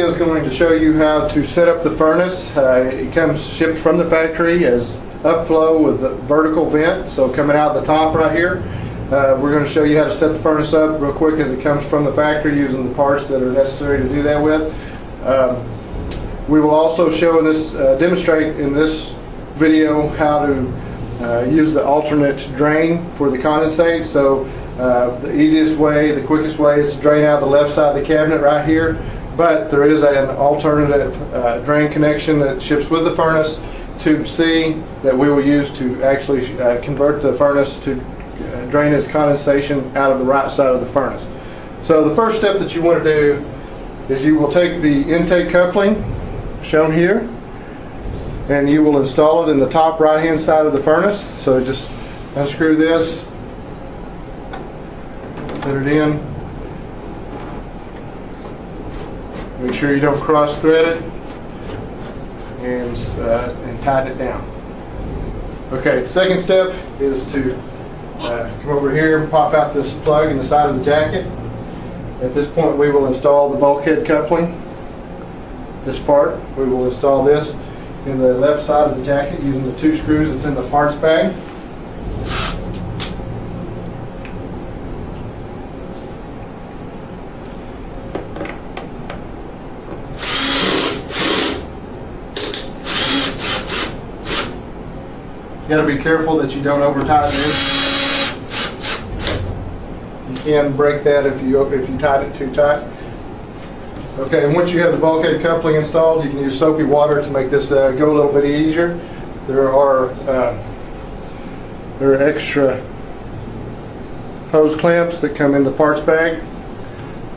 video is going to show you how to set up the furnace. It comes shipped from the factory as Upflow with a vertical vent, so coming out the top right here. We're going to show you how to set the furnace up real quick as it comes from the factory using the parts that are necessary to do that with. We will also show in this, demonstrate in this video how to use the alternate drain for the condensate. So the easiest way, the quickest way is to drain out the left side of the cabinet right here, but there is an alternative drain connection that ships with the furnace, tube C, that we will use to actually convert the furnace to drain its condensation out of the right side of the furnace. So the first step that you want to do is you will take the intake coupling shown here and you will install it in the top right hand side of the furnace. So just unscrew this, put it in, make sure you don't cross thread it, and tighten it down. Okay, the second step is to come over here and pop out this plug in the side of the jacket. At this point we will install the bulkhead coupling. This part, we will install this in the left side of the jacket using the 2 screws that's in the parts bag. You got to be careful that you don't over tighten this. You can break that if you tighten it too tight. Okay, and once you have the bulkhead coupling installed, you can use soapy water to make this go a little bit easier. There are extra hose clamps that come in the parts bag.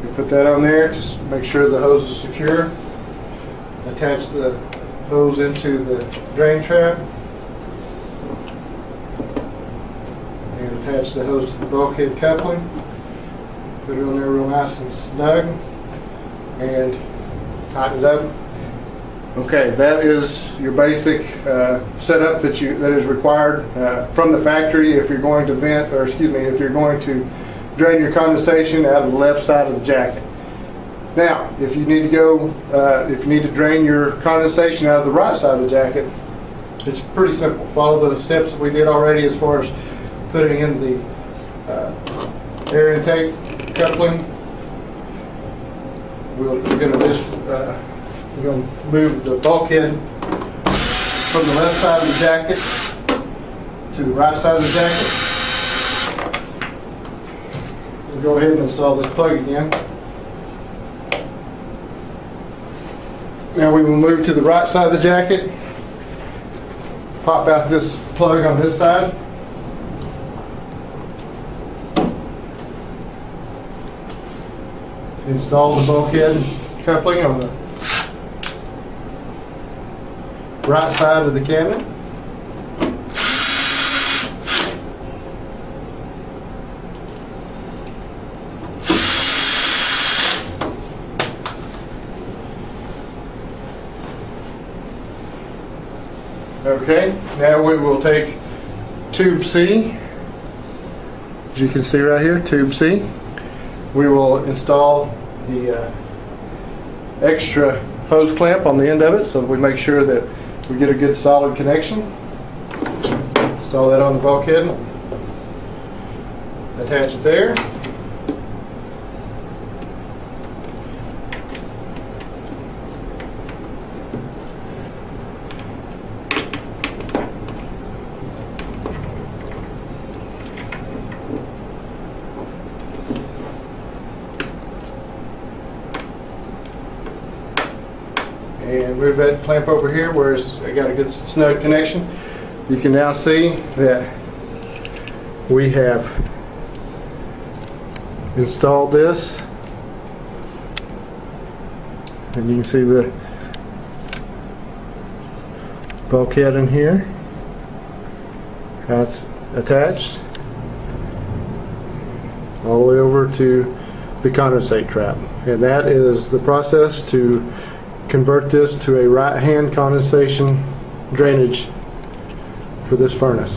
You put that on there, just make sure the hose is secure. Attach the hose into the drain trap. And attach the hose to the bulkhead coupling. Put it on there real nice and snug. And tighten it up. Okay, that is your basic setup that is required from the factory if you're going to if you're going to drain your condensation out of the left side of the jacket. Now, if you need to drain your condensation out of the right side of the jacket, it's pretty simple. Follow the steps that we did already as far as putting in the air intake coupling. We're going to move the bulkhead from the left side of the jacket to the right side of the jacket. We'll go ahead and install this plug again. Now we will move to the right side of the jacket. Pop out this plug on this side. Install the bulkhead coupling on the right side of the cabinet. Okay, now we will take tube C, as you can see right here, tube C. We will install the extra hose clamp on the end of it so that we make sure that we get a good solid connection. Install that on the bulkhead. Attach it there. And move that clamp over here where it's got a good snug connection. You can now see that we have installed this, and you can see the bulkhead in here, how it's attached all the way over to the condensate trap. And that is the process to convert this to a right hand condensation drainage for this furnace.